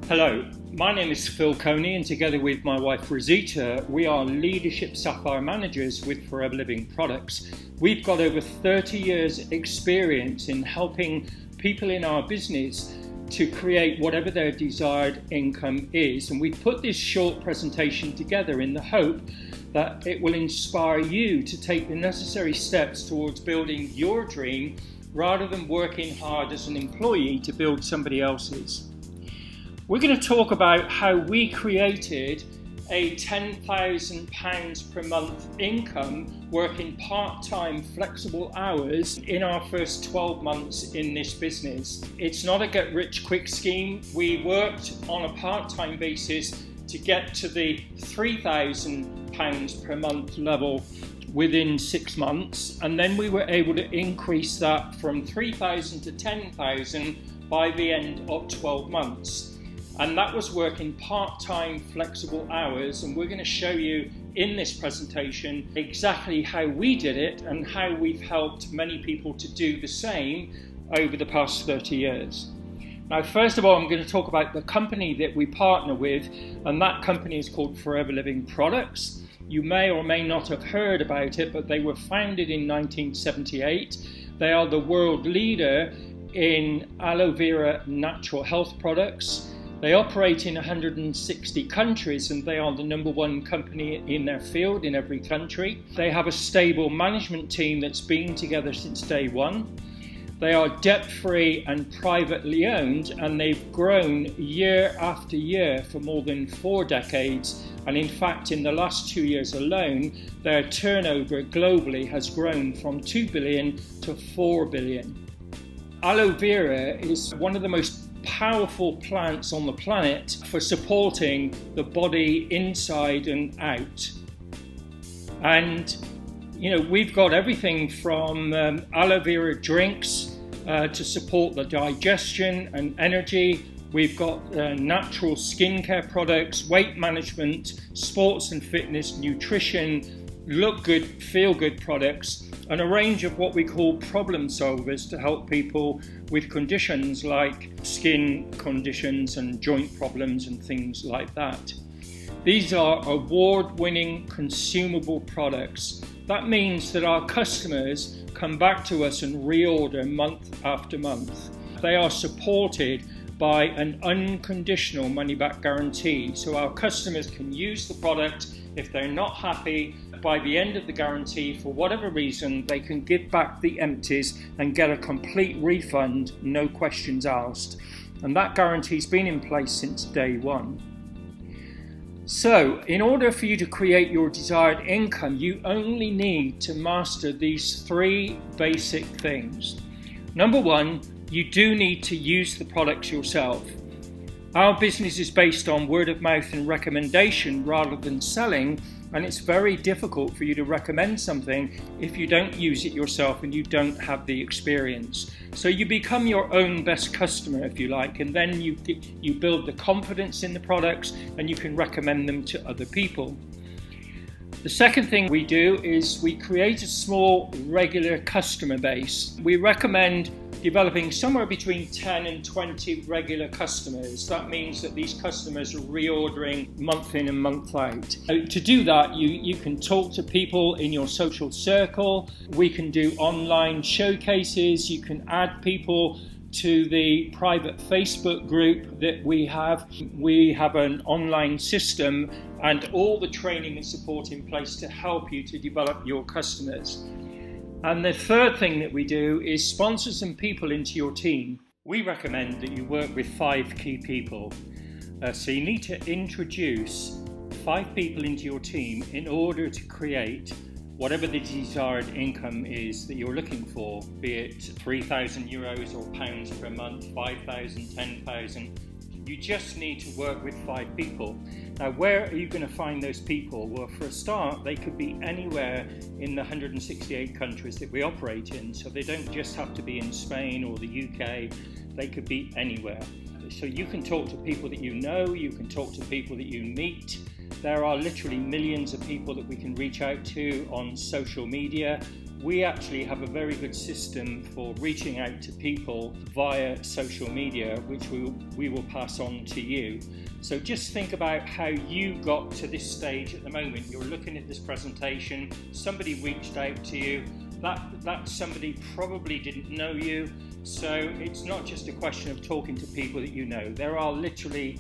Hello, my name is Phil Coney, and together with my wife Rosita, we are Leadership Sapphire Managers with Forever Living Products. We've got over 30 years experience in helping people in our business to create whatever their desired income is. And we've put this short presentation together in the hope that it will inspire you to take the necessary steps towards building your dream rather than working hard as an employee to build somebody else's. We're going to talk about how we created a £10,000 per month income working part-time flexible hours in our first 12 months in this business. It's not a get-rich-quick scheme. We worked on a part-time basis to get to the £3,000 per month level within 6 months, and then we were able to increase that from 3,000 to 10,000 by the end of 12 months. And that was working part-time flexible hours, and we're going to show you in this presentation exactly how we did it and how we've helped many people to do the same over the past 30 years. Now, first of all, I'm going to talk about the company that we partner with, and that company is called Forever Living Products. You may or may not have heard about it, but they were founded in 1978. They are the world leader in aloe vera natural health products. They operate in 160 countries, and they are the number one company in their field in every country. They have a stable management team that's been together since day one. They are debt-free and privately owned, and they've grown year after year for more than 4 decades. And in fact, in the last 2 years alone, their turnover globally has grown from 2 billion to 4 billion. Aloe vera is one of the most powerful plants on the planet for supporting the body inside and out. And we've got everything from aloe vera drinks to support the digestion and energy. We've got natural skincare products, weight management, sports and fitness, nutrition, look good, feel good products, and a range of what we call problem solvers to help people with conditions like skin conditions and joint problems and things like that. These are award-winning consumable products. That means that our customers come back to us and reorder month after month. They are supported by an unconditional money-back guarantee, so our customers can use the product. If they're not happy, by the end of the guarantee, for whatever reason, they can give back the empties and get a complete refund, no questions asked. And that guarantee's been in place since day one. So, in order for you to create your desired income, you only need to master these 3 basic things. Number 1, you do need to use the products yourself. Our business is based on word of mouth and recommendation rather than selling, and it's very difficult for you to recommend something if you don't use it yourself and you don't have the experience. So you become your own best customer, if you like, and then you build the confidence in the products and you can recommend them to other people. The second thing we do is we create a small regular customer base. We recommend developing somewhere between 10 and 20 regular customers. That means that these customers are reordering month in and month out. To do that, you can talk to people in your social circle. We can do online showcases. You can add people to the private Facebook group that we have. We have an online system and all the training and support in place to help you to develop your customers. And the third thing that we do is sponsor some people into your team. We recommend that you work with 5 key people. So you need to introduce 5 people into your team in order to create whatever the desired income is that you're looking for, be it €3,000 or pounds per month, 5,000, 10,000. You just need to work with 5 people. Now, where are you going to find those people? Well, for a start, they could be anywhere in the 168 countries that we operate in. So they don't just have to be in Spain or the UK. They could be anywhere. So you can talk to people that you know, you can talk to people that you meet. There are literally millions of people that we can reach out to on social media. we actually have a very good system for reaching out to people via social media, which we will pass on to you. So just think about how you got to this stage at the moment. You're looking at this presentation, somebody reached out to you, that somebody probably didn't know you. So it's not just a question of talking to people that you know. There are literally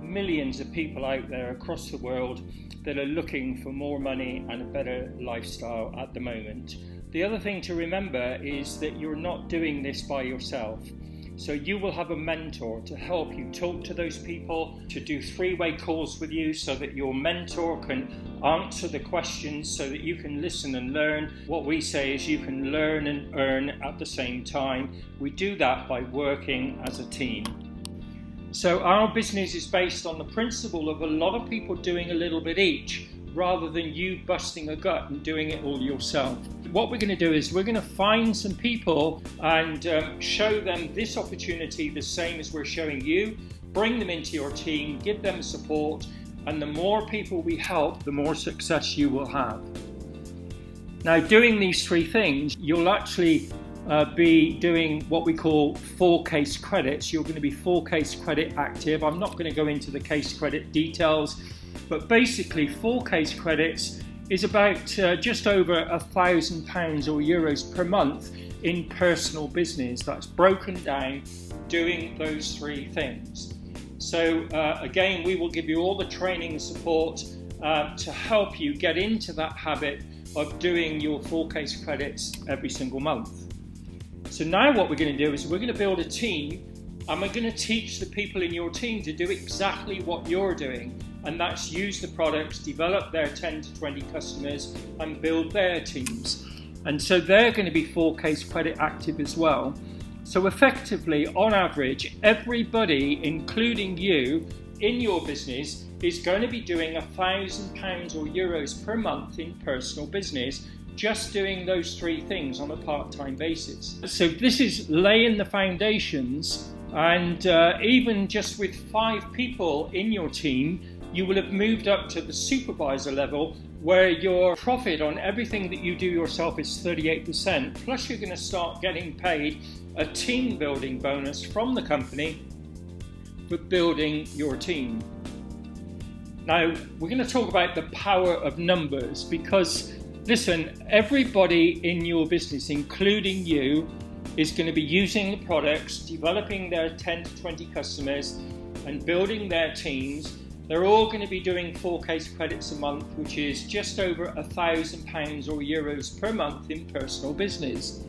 millions of people out there across the world that are looking for more money and a better lifestyle at the moment. The other thing to remember is that you're not doing this by yourself. So you will have a mentor to help you talk to those people, to do three-way calls with you so that your mentor can answer the questions so that you can listen and learn. What we say is you can learn and earn at the same time. We do that by working as a team. So our business is based on the principle of a lot of people doing a little bit each, rather than you busting a gut and doing it all yourself. What we're going to do is we're going to find some people and show them this opportunity the same as we're showing you, bring them into your team, give them support, and the more people we help, the more success you will have. Now, doing these three things, you'll actually be doing what we call 4 case credits. You're going to be 4 case credit active. I'm not going to go into the case credit details, but basically 4 case credits is about just over £1,000 or euros per month in personal business. That's broken down doing those 3 things. So again, we will give you all the training and support to help you get into that habit of doing your 4 case credits every single month. So now what we're going to do is we're going to build a team, and we're going to teach the people in your team to do exactly what you're doing, and that's use the products, develop their 10 to 20 customers and build their teams. And so they're going to be 4 case credit active as well. So effectively, on average, everybody, including you, in your business is going to be doing £1,000 or euros per month in personal business, just doing those 3 things on a part-time basis. So this is laying the foundations, and even just with 5 people in your team, you will have moved up to the supervisor level, where your profit on everything that you do yourself is 38%, plus you're going to start getting paid a team building bonus from the company for building your team. Now, we're going to talk about the power of numbers, because listen, everybody in your business, including you, is going to be using the products, developing their 10 to 20 customers and building their teams. They're all going to be doing 4 case credits a month, which is just over £1,000 or euros per month in personal business.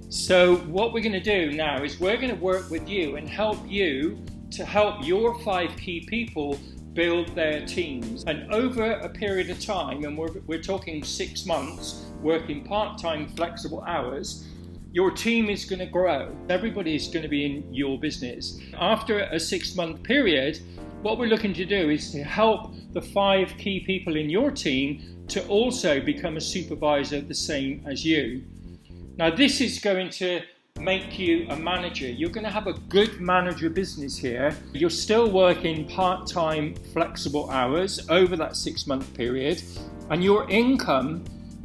So what we're going to do now is we're going to work with you and help you to help your 5 key people build their teams. And over a period of time, and we're talking 6 months, working part-time flexible hours, your team is going to grow. Everybody is going to be in your business. After a 6-month period, what we're looking to do is to help the 5 key people in your team to also become a supervisor the same as you. Now, this is going to make you a manager. You're going to have a good manager business here. You're still working part-time flexible hours over that 6-month period, and your income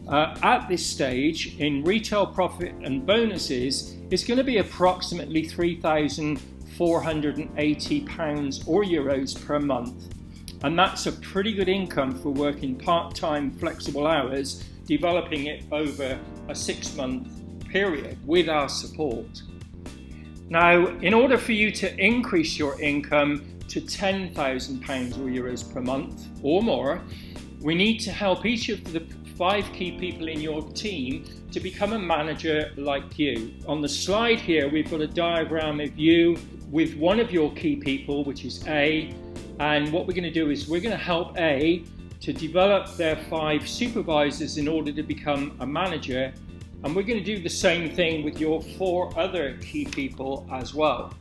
at this stage in retail profit and bonuses is going to be approximately £3,480 or euros per month. And that's a pretty good income for working part-time flexible hours, developing it over a 6-month period with our support. Now, in order for you to increase your income to £10,000 or euros per month or more, we need to help each of the 5 key people in your team to become a manager like you. On the slide here, we've got a diagram of you with one of your key people, which is A, and what we're going to do is we're going to help A to develop their 5 supervisors in order to become a manager. And we're going to do the same thing with your 4 other key people as well.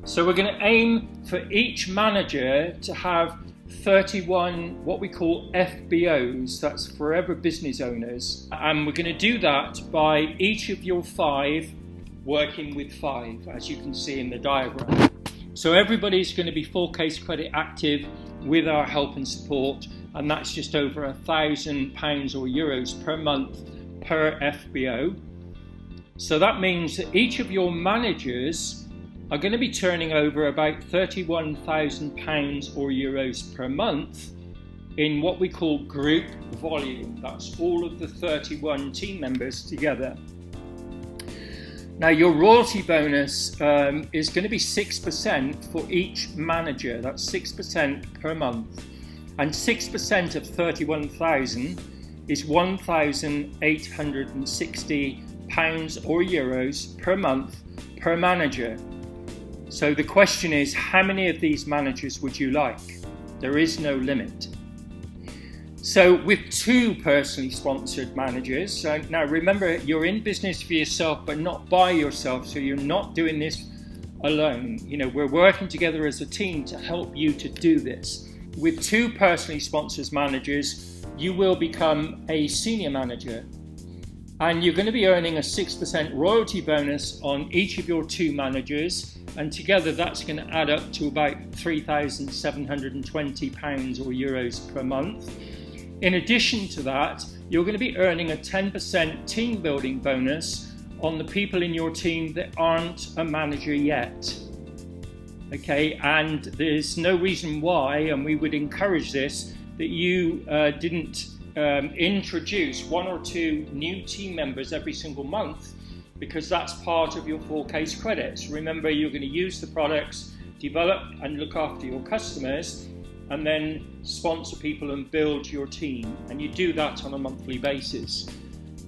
So we're going to aim for each manager to have 31 what we call FBOs, that's Forever Business Owners. And we're going to do that by each of your 5 working with 5, as you can see in the diagram. So everybody's going to be 4 case credit active with our help and support, and that's just over £1,000 or euros per month per FBO. So that means that each of your managers are going to be turning over about £31,000 or euros per month in what we call group volume. That's all of the 31 team members together. Now, your royalty bonus is going to be 6% for each manager. That's 6% per month. And 6% of 31,000 is £1,860 or euros per month per manager. So the question is, how many of these managers would you like? There is no limit. So with 2 personally sponsored managers, now remember, you're in business for yourself, but not by yourself. So you're not doing this alone. You know, we're working together as a team to help you to do this. With 2 personally sponsored managers, you will become a senior manager. And you're going to be earning a 6% royalty bonus on each of your 2 managers. And together that's going to add up to about £3,720 or euros per month. In addition to that, you're going to be earning a 10% team building bonus on the people in your team that aren't a manager yet. Okay, and there's no reason why, and we would encourage this, that you didn't introduce 1 or 2 new team members every single month, because that's part of your 4Case credits. Remember, you're going to use the products, develop and look after your customers, and then sponsor people and build your team. And you do that on a monthly basis.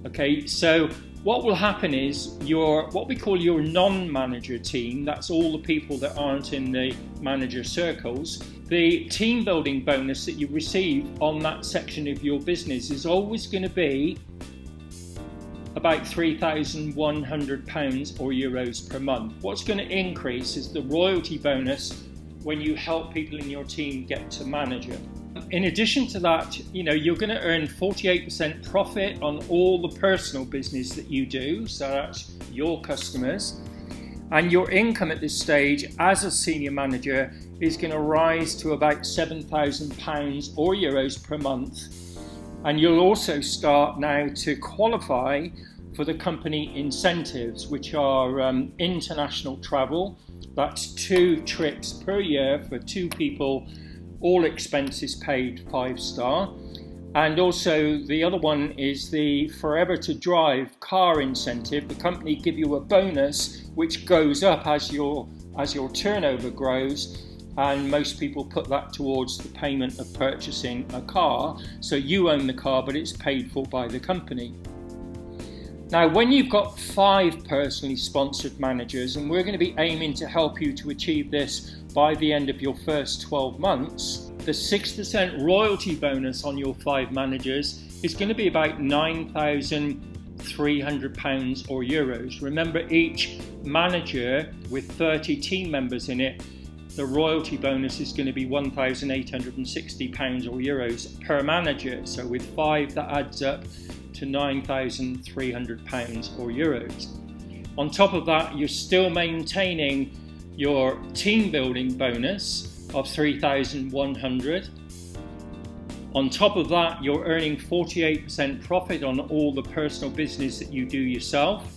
Okay, so what will happen is what we call your non-manager team, that's all the people that aren't in the manager circles, the team building bonus that you receive on that section of your business is always going to be about £3,100 or euros per month. What's going to increase is the royalty bonus when you help people in your team get to manager. In addition to that, you're going to earn 48% profit on all the personal business that you do, so that's your customers. And your income at this stage as a senior manager is going to rise to about £7,000 or euros per month. And you'll also start now to qualify for the company incentives, which are international travel. That's 2 trips per year for 2 people, all expenses paid, 5-star. And also the other one is the Forever to Drive car incentive. The company give you a bonus which goes up as your turnover grows, and most people put that towards the payment of purchasing a car. So you own the car, but it's paid for by the company. Now, when you've got 5 personally sponsored managers, and we're going to be aiming to help you to achieve this by the end of your first 12 months, the 6% royalty bonus on your 5 managers is going to be about £9,300 or euros. Remember, each manager with 30 team members in it, the royalty bonus is going to be £1,860 or euros per manager. So with 5, that adds up to £9,300 or euros. On top of that, you're still maintaining your team building bonus of £3,100. On top of that, you're earning 48% profit on all the personal business that you do yourself.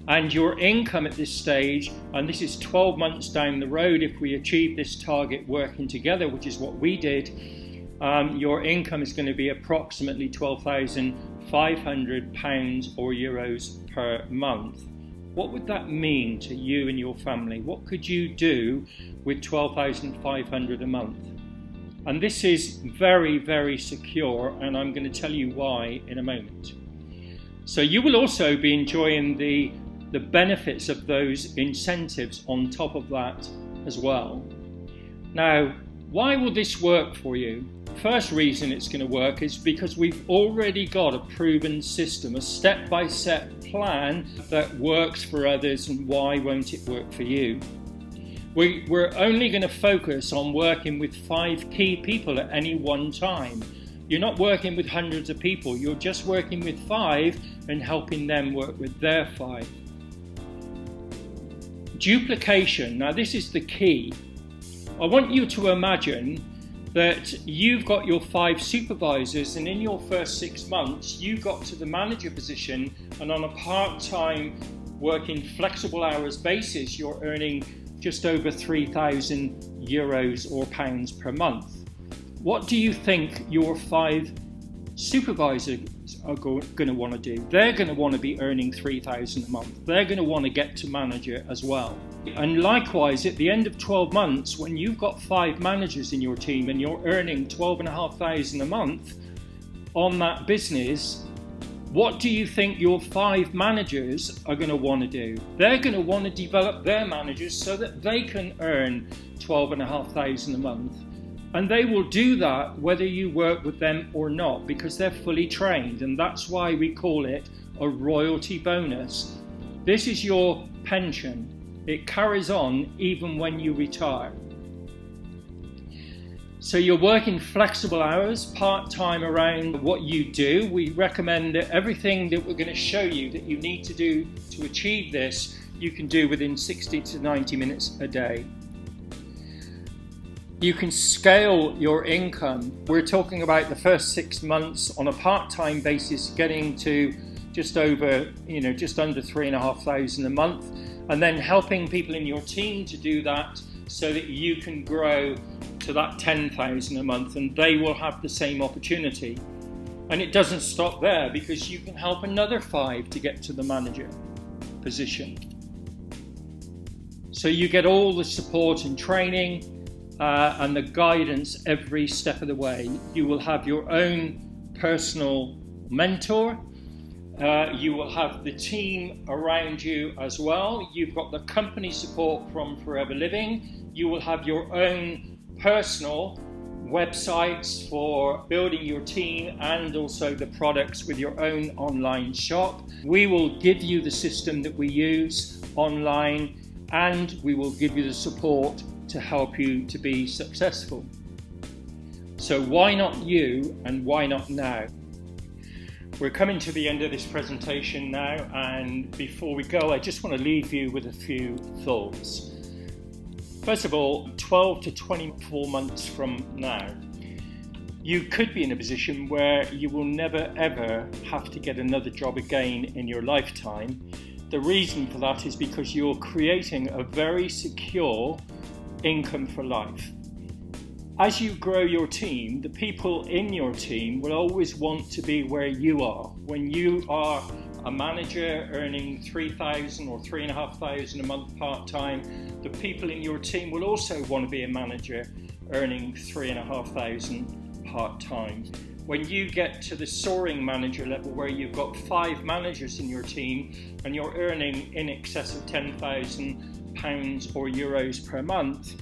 And your income at this stage, and this is 12 months down the road if we achieve this target working together, which is what we did, your income is going to be approximately £12,500 or euros per month. What would that mean to you and your family? What could you do with £12,500 a month? And this is very, very secure, and I'm going to tell you why in a moment. So you will also be enjoying the benefits of those incentives on top of that as well. Now, why will this work for you? First reason it's going to work is because we've already got a proven system, a step-by-step plan that works for others, and why won't it work for you? We're only going to focus on working with 5 key people at any one time. You're not working with hundreds of people, you're just working with 5 and helping them work with their 5. Duplication, now this is the key. I want you to imagine that you've got your 5 supervisors, and in your first 6 months you got to the manager position, and on a part-time working flexible hours basis you're earning just over 3,000 euros or pounds per month. What do you think your 5 supervisors are going to want to do? They're going to want to be earning 3,000 a month. They're going to want to get to manager as well. And likewise, at the end of 12 months, when you've got 5 managers in your team and you're earning 12,500 a month on that business, what do you think your 5 managers are going to want to do? They're going to want to develop their managers so that they can earn 12,500 a month. And they will do that whether you work with them or not, because they're fully trained. And that's why we call it a royalty bonus. This is your pension. It carries on even when you retire. So you're working flexible hours, part-time around what you do. We recommend that everything that we're going to show you that you need to do to achieve this, you can do within 60 to 90 minutes a day. You can scale your income. We're talking about the first 6 months on a part-time basis getting to just under 3,500 a month, and then helping people in your team to do that so that you can grow to that 10,000 a month, and they will have the same opportunity. And it doesn't stop there, because you can help another 5 to get to the manager position. So you get all the support and training and the guidance every step of the way. You will have your own personal mentor. You will have the team around you as well. You've got the company support from Forever Living. You will have your own personal websites for building your team, and also the products with your own online shop. We will give you the system that we use online, and we will give you the support to help you to be successful. So why not you, and why not now? We're coming to the end of this presentation now, and before we go, I just want to leave you with a few thoughts. First of all, 12 to 24 months from now, you could be in a position where you will never ever have to get another job again in your lifetime. The reason for that is because you're creating a very secure income for life. As you grow your team, the people in your team will always want to be where you are. When you are a manager earning 3,000 or 3,500 a month part-time, the people in your team will also want to be a manager earning 3,500 part-time. When you get to the soaring manager level, where you've got 5 managers in your team and you're earning in excess of £10,000 or euros per month,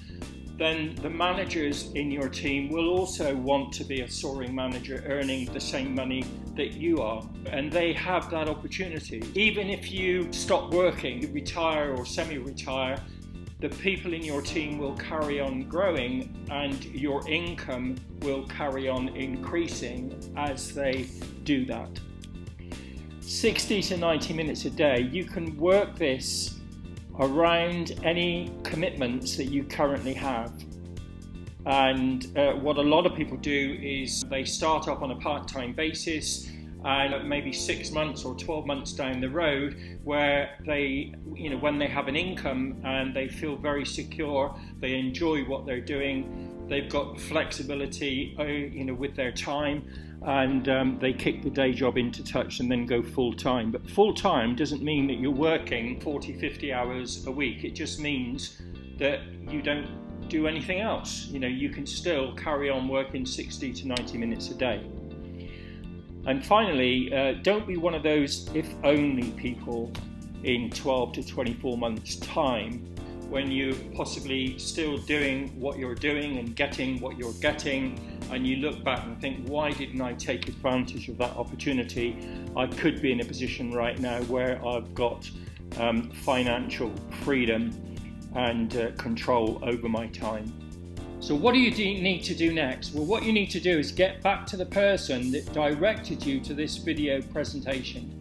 then the managers in your team will also want to be a soaring manager earning the same money that you are, and they have that opportunity. Even if you stop working, retire or semi-retire, the people in your team will carry on growing, and your income will carry on increasing as they do that. 60 to 90 minutes a day, you can work this around any commitments that you currently have. And what a lot of people do is they start off on a part-time basis, and maybe 6 months or 12 months down the road, where they, when they have an income and they feel very secure, they enjoy what they're doing, they've got flexibility, with their time, and they kick the day job into touch and then go full-time. But full-time doesn't mean that you're working 40, 50 hours a week. It just means that you don't do anything else. You can still carry on working 60 to 90 minutes a day. And finally, don't be one of those if-only people in 12 to 24 months' time, when you're possibly still doing what you're doing and getting what you're getting, and you look back and think, why didn't I take advantage of that opportunity? I could be in a position right now where I've got financial freedom and control over my time. So what do you need to do next? Well, what you need to do is get back to the person that directed you to this video presentation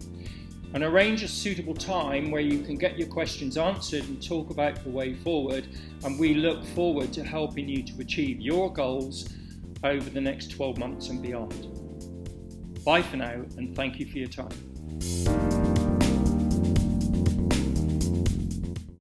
and arrange a suitable time where you can get your questions answered and talk about the way forward. And we look forward to helping you to achieve your goals over the next 12 months and beyond. Bye for now, and thank you for your time.